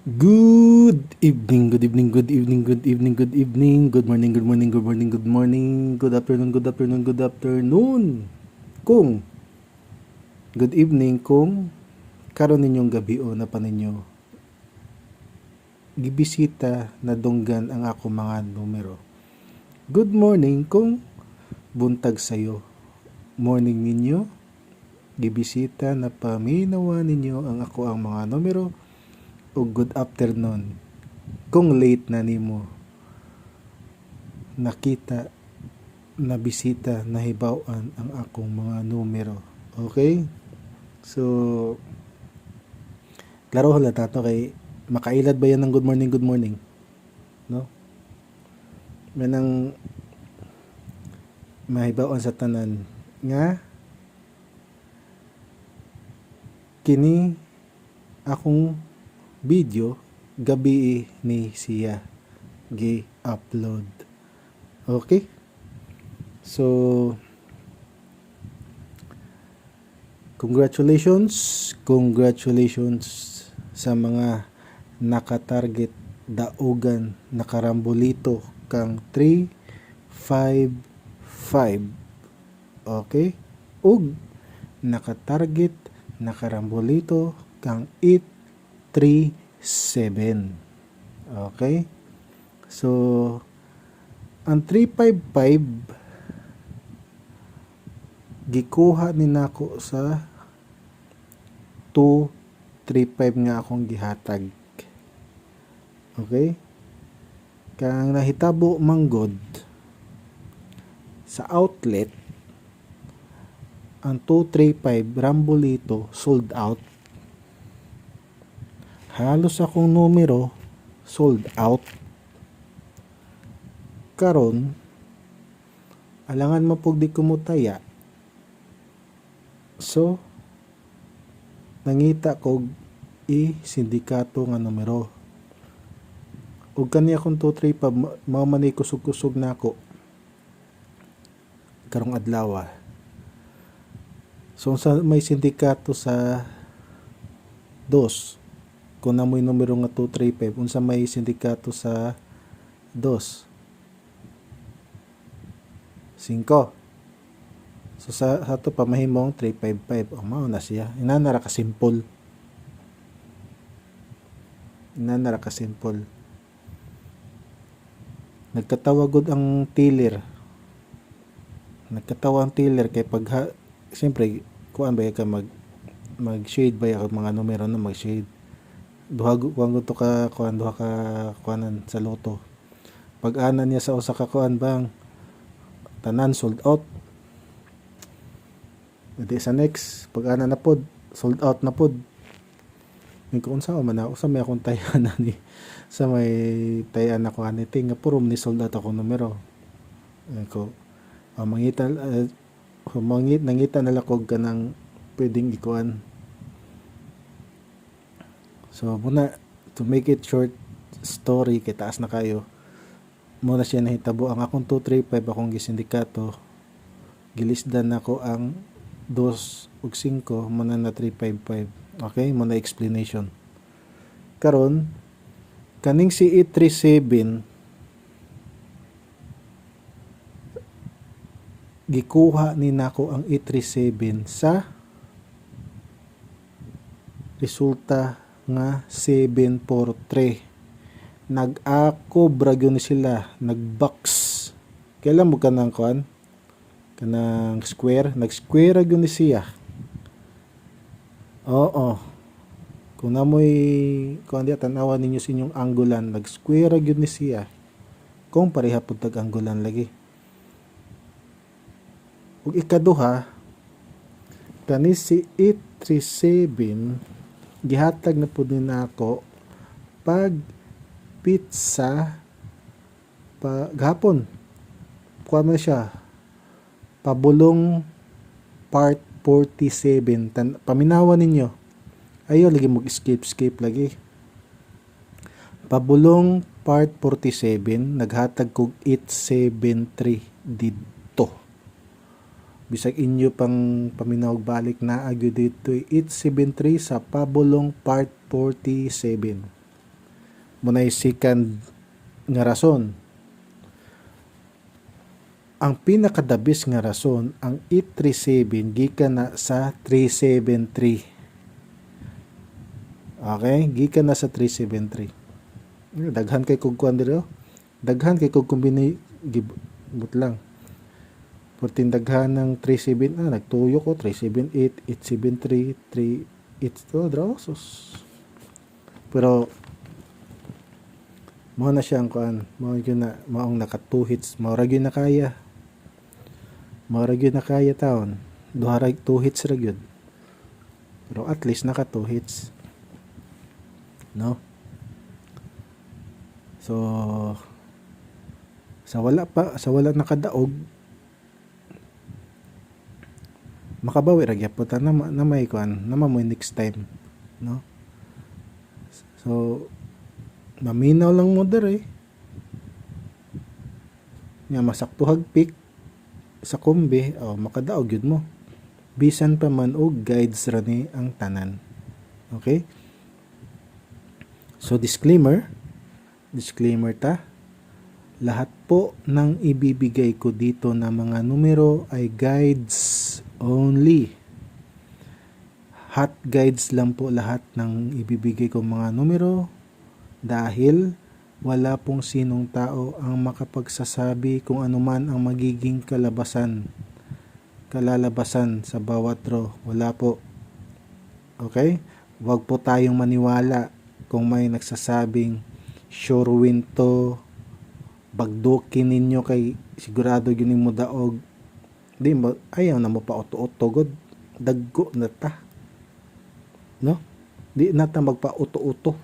Good evening, good evening, good evening, good evening, good evening, good morning, good morning, good morning, good morning, good afternoon, good afternoon, good afternoon. Kung good evening, kung karon ninyong gabi o na pa ninyo, gibisita na dunggan ang ako mga numero. Good morning kung buntag sayo. Morning ninyo, gibisita na paminawa ninyo ang ako ang mga numero o good afternoon kung late na nimo nakita na bisita na hibaw-an ang akong mga numero. Okay? So, klaro halata to kay makailad ba yan ng good morning, good morning? No? May nang mahibaw-an sa tanan nga kini akong video gabi ni siya gi-upload. Okay? So, congratulations sa mga nakatarget daugan nakarambolito kang 355. Okay? Ug nakatarget nakarambolito kang 837. Okay? So, ang 355 gikuha ni nako sa 235 nga akong gihatag. Okay? Kang nahitabo manggod sa outlet ang 235 Rambolito sold out. Halos akong numero sold out. Karon alangan mapug di kumutaya. So nangita kog i-sindikato nga numero. Ug kani akong 235 mao man ni kusog-kusog nako karong adlaw. So sa may sindikato sa 2 kung namoy numero nga 235 unsa may sindikato sa 2 5. So sa ato pa mahimong 355. O mao na siya. Inanara ka simple. Nagkatawa gud ang tiller. Kay pag siyempre kuan ba ka mag-shade ba yung mga numero na mag-shade. Duha to ka kuan duha ka kuanan sa loto. Pag-ana niya sa usa ka kuan bang tanan sold out. Di sa next pag-ana na pod sold out na pod. Ning kung unsa man ako sa may akong tayan ni sa may tayan ako ani ting nga puro ni sold out ako numero. Ko nangita na lakog kanang pwedeng ikuan. So muna to make it short story kay taas na kayo. Muna siya nahitabo ang akong 235 akong gisindikato. Gilisdan nako ang 2 ug 5 muna na 355. Okay, muna explanation. Karon kaning si 837 gikuha ni nako ang 837 sa resulta nga 743. Nag-ako bragyo ni sila, nag-box. Kailan mo kanang kuan? Kanang square, nag-square gyud ni siya. Oo. Kung namoy kuan diya tan-awan ninyo sa inyong anggulan, nag-square gyud ni siya. Kung pareha pud tag anggulan lagi. Ug ikaduha, kani si 837 gihatag na pud ni nako pag pizza gahapon. Kuha man siya pabulong part 47. Paminawan ninyo. Ayaw lagi mag-skip lagi. Pabulong part 47 naghatag kog 873 dito. Bisag inyo pang paminawag balik na agyo dito 873 sa pabulong part 47. Munay second nga rason. Ang pinakadabis nga rason, ang 837 gikan na sa 373. Okay, gikan na sa 373. Daghan kay kog kuan diri, daghan kay kog kombini gibut lang. Portin daghan ng 37 nagtuyo ko 378, 873, 382 drasos. Pero mao na siya ang kuan, mao gyud na maong naka 2 hits, mao ra gyud na kaya. Mao ra gyud na kaya taon. Duha ra 2 hits ra gyud. Pero at least naka 2 hits. No? So sa wala nakadaog, makabawi ra gyapon ta na may kuan, na mamoy next time, no? So maminaw lang mo dere. Nya masaktuhag pick sa kombe, makadaog gyud mo. Bisan pa man og guides ra ni ang tanan. Okay? So disclaimer ta, lahat po ng ibibigay ko dito na mga numero ay guides only. Hot guides lang po lahat ng ibibigay ko mga numero, dahil wala pong sinong tao ang makapagsasabi kung ano man ang magiging kalalabasan sa bawat draw. Wala po. Okay? Huwag po tayong maniwala kung may nagsasabing sure win to, bagdukin ninyo kay sigurado yun mo daog. Di ba, ayaw na mo pa uto-uto god, daggo na ta, no? Di na ta magpa uto-uto,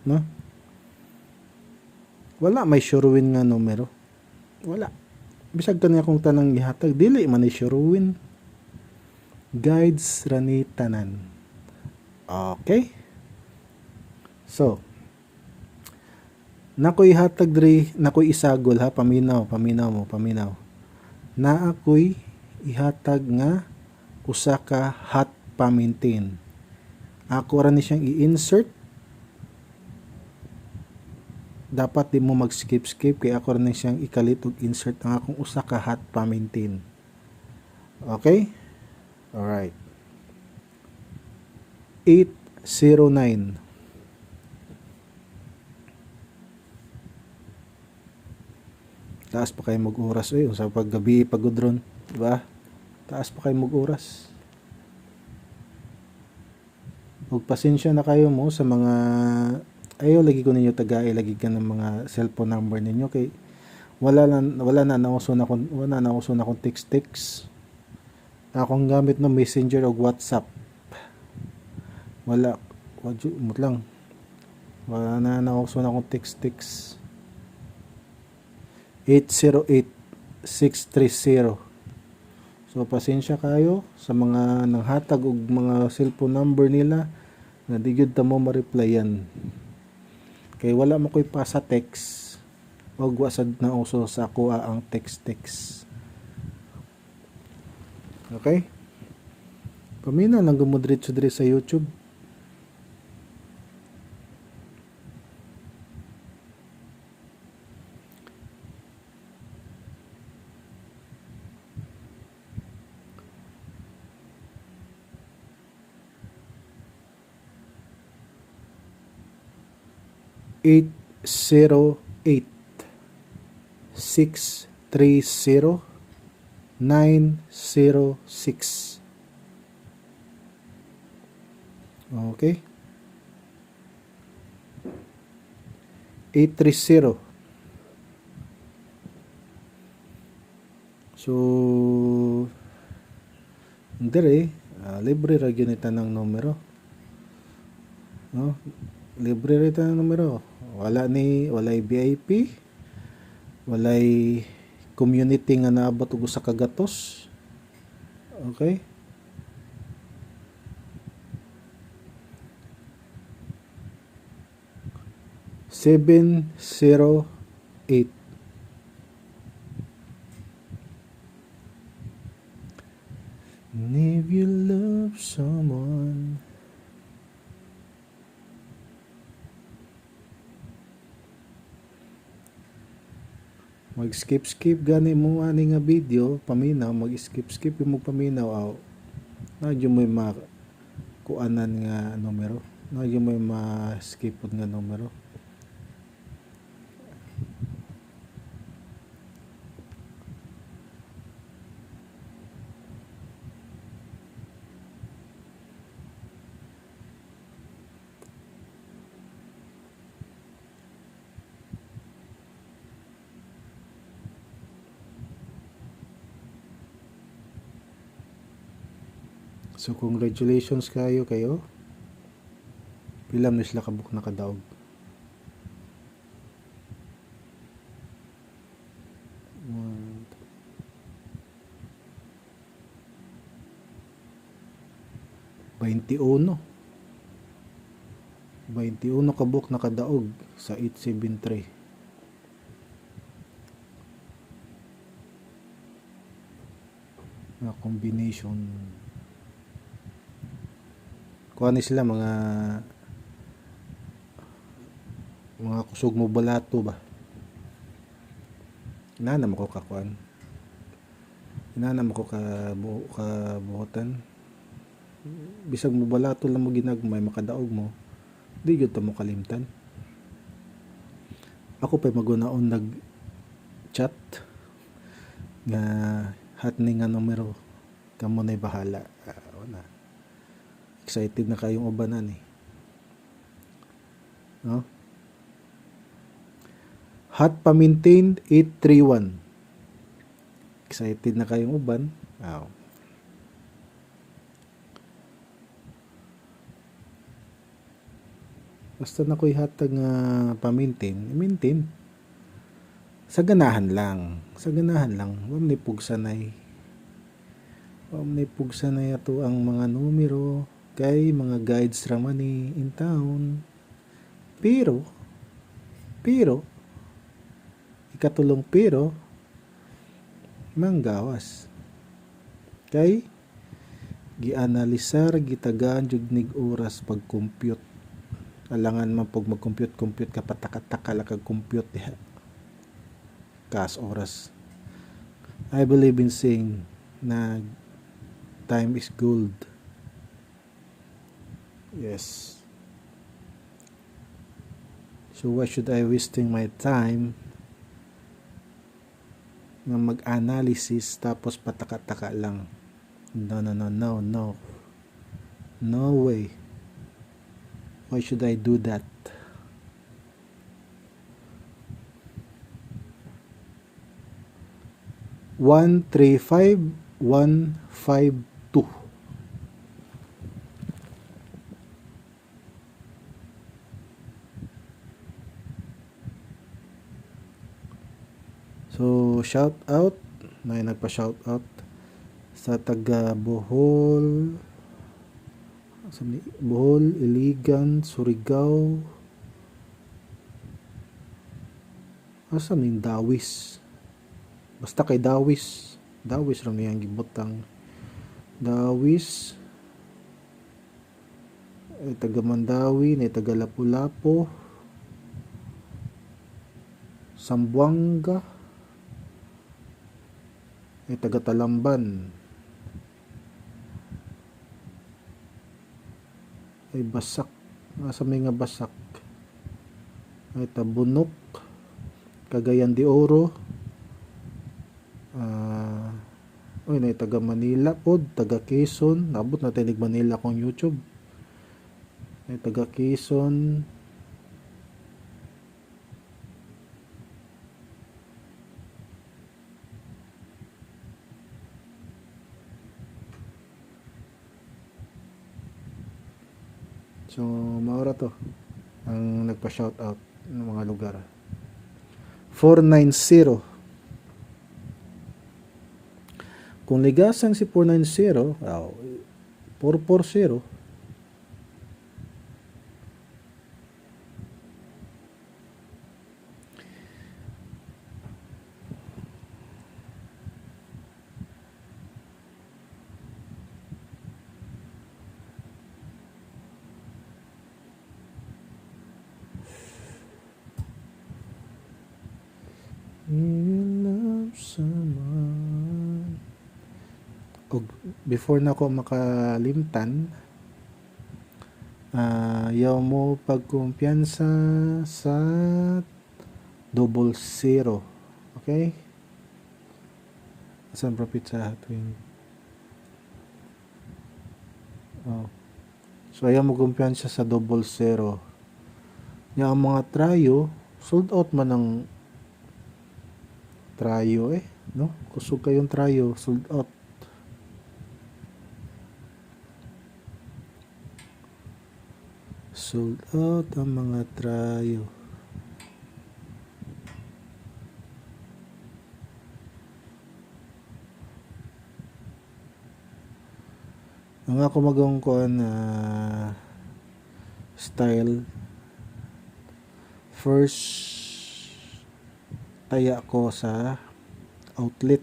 no? Wala may sure win nga numero, wala. Bisag kanya kung tanang gihatag, dili man ni sure win. Guides rani tanan. Okay? So nakoy hatag diri, nakoy isagol ha, paminaw mo. Na ako'y ihatag nga usa ka hot pa-maintain. Ako ra ni siyang i-insert. Dapat di mo mag-skip kay ako ra ni siyang ikalit og insert ang akong usa ka hot pa-maintain. Okay? Alright. 809. Taas pa kayo mag-oras sa paggabi pagudron, di ba? Taas pa kayo mag-oras. Ug pasensya na kayo mo sa mga ayaw lagi ko ninyo tagay lagi ka ng mga cellphone number ninyo kay wala na nauso na akong text. Akong gamit no Messenger o WhatsApp. Wala na nauso na akong text. 808-630. So pasensya kayo sa mga nanghatag og mga cellphone number nila nga di gyud ta mo ma-replyan. Kay wala mo koy pa sa text o wasad na uso sa kuha ang text. Okay? Pamina lang gumudritso diri sa YouTube. Eight 630-906. Okay? 830. So dire libre ra gyud ng numero. No? Libre ra ng numero. Walay VIP, walay community nga naabot og usa ka gatos. Okay? Seven, 8. If you love someone, Mag-skip gani mo ani nga video, paminaw, mag-skip mo paminaw aw. Nadyo mo kuanan nga numero. Nadyo mo ma-skipod nga numero. So congratulations kayo. Pila na sila kabuk nakadaog. Bainti-uno kabuk nakadaog sa 873. Na combination. Kuha ni sila mga kusog mo balato ba? Inanam ako kakuan. Inanam ako kabuhotan. Bisag mo balato lang mo ginagmay makadaog mo. Di gyud ta mo kalimtan. Ako pa magunaon nag-chat nga hatning nga numero. Kamo na'y bahala. Wala. Excited na kayong ubanan eh. No? Hot pa-maintained 831. Excited na kayong uban. Wow. Basta na ko'y hatag nga pa-maintain. Sa ganahan lang. Wam ni pugsanay. Ato ang mga numero. Kay mga guides raman in town. Pero ikatulong manggawas. Kay gianalisar gitagaan jud nig oras pag-compute. Alangan man pag mag-compute ka pataka-taka la kag compute diha. Kas oras. I believe in saying na time is gold. Yes. So why should I wasting my time na mag-analysis tapos pataka-taka lang? No. No way. Why should I do that? One, 3, 5, 1, 5, 2. So, shout out. May nagpa-shout out sa taga Bohol, Iligan, Surigao. Asa ning Dawis? Basta kay Dawis ram yang gibutang. Dawis. Ay taga Mandawi, ay taga Lapu-Lapu. Sambuanga. Ay taga Talamban. Ay Basak. Asa may nga Basak. Ay Tabunok. Cagayan de Oro. Na taga Manila pod, taga Quezon. Nabot na tayo Manila kong YouTube. Ay taga Quezon. So, maura to ang nagpa-shoutout ng mga lugar. 490. Kung ligasang si 490, 440. You og before na ako makalimtan, yaw mo pagkumpiyansa sa double zero. Okay? Asan profit sa tuwing so ayaw mo kumpiyansa sa double zero. Yung mga trayo, sold out man ng trayo no? Kusog kayong trayo, sold out. Sold out ang mga trayo. Ang ako magawang kuan style, first taya ko sa outlet.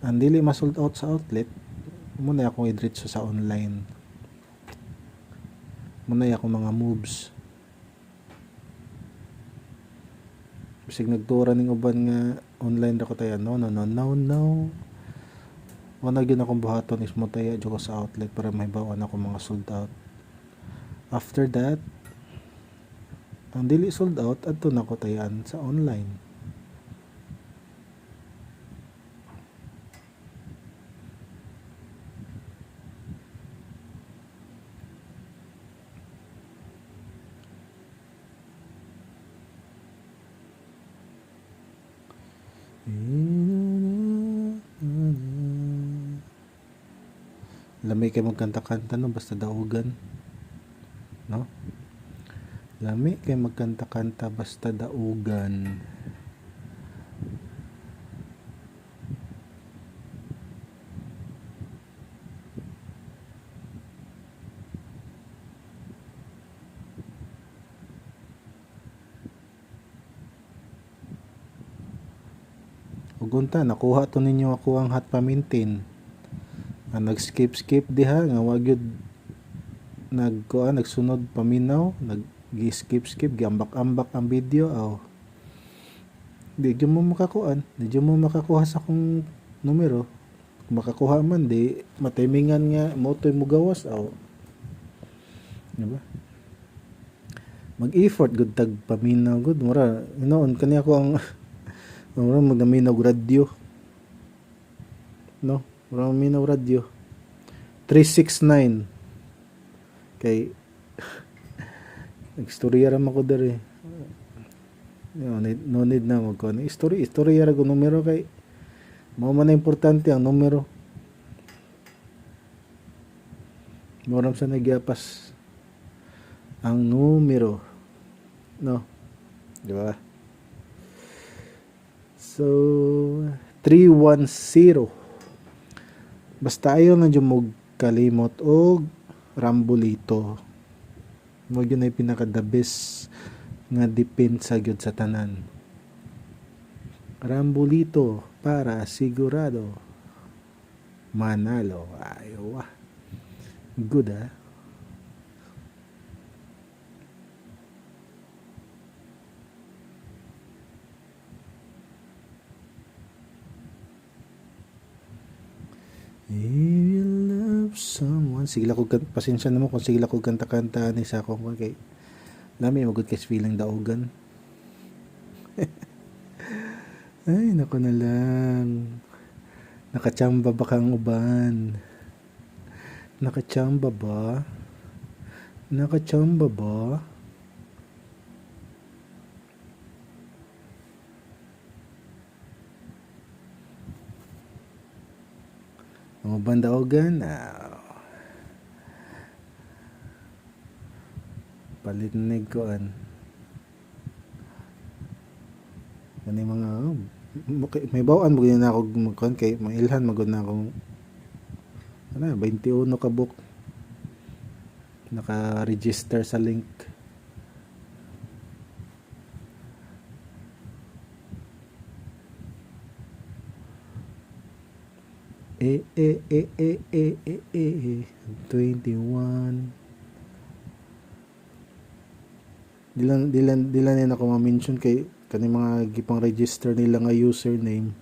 Ang dili ma-sold out sa outlet, muna akong i-diretso sa online. Muna ako mga moves. Bisig nagtura ning uban nga online ra ko taya. No. Wala gyud akong buhaton is mo taya ko sa outlet para mahibawan ako mga sold out. After that, ang dili sold out adto na ko tayaan sa online. Lamay kay magkanta-kanta no, basta daugan, no? Lamay kay magkanta-kanta basta daugan. Ugunta, nakuha to ninyo ako ang hot pa-maintain. Nag-skip diha nga wag yun nagsunod paminaw, nag-skip giambak-ambak ang video di mo makakuha sa akong numero. Kung makakuha man di matimingan nga mo to'y mugawas diba? Mag-effort gud tag paminaw gud mura noon kani ako ang mura magnaminaw radyo, no? Mura minaw radyo 369 kay nagstorya ra man ko dere. No need na magkuhan istorya ra ko numero kay mao man na importante ang numero. Moram sa nagyapas ang numero, no? Di ba? So 310 basta ayaw na dyan mo kalimot o rambolito. Mo yun ay pinaka the best nga depensa gyud sa tanan. Rambolito para sigurado manalo. Ayaw good If you love someone, sige lang ko pasensya na mo kung sige lang ko kanta-kanta ni sa akong kay lami magud kay feeling daugan. Ay nako na lang. Nakachamba ba kang uban? Nakachamba ba? Ang bandaogan palinig ko kani mga may bawaan mo na ako magkuhan kay mailhan magod na akong 21 ka book naka-register sa link. eh 21 dilan ako ma-mention kay kani mga gipang register nila nga username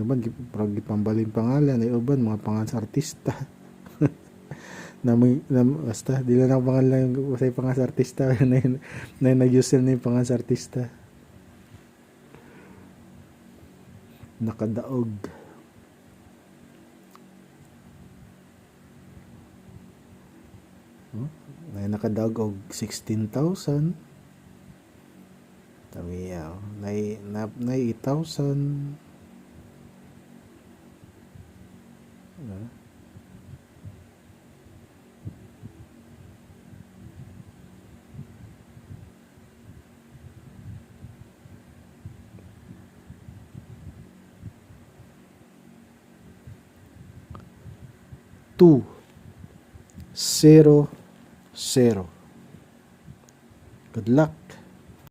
uban parang gipambalin pangalan ay uban mga pangalan sa artista. Basta dili lang pangalan usay pangalan sa artista na nag-use na yung pangalan sa artista. Nakadaog. Na nakadaog og 16,000. Tamiya. Na 8,000. Two, 0, 0. Good luck.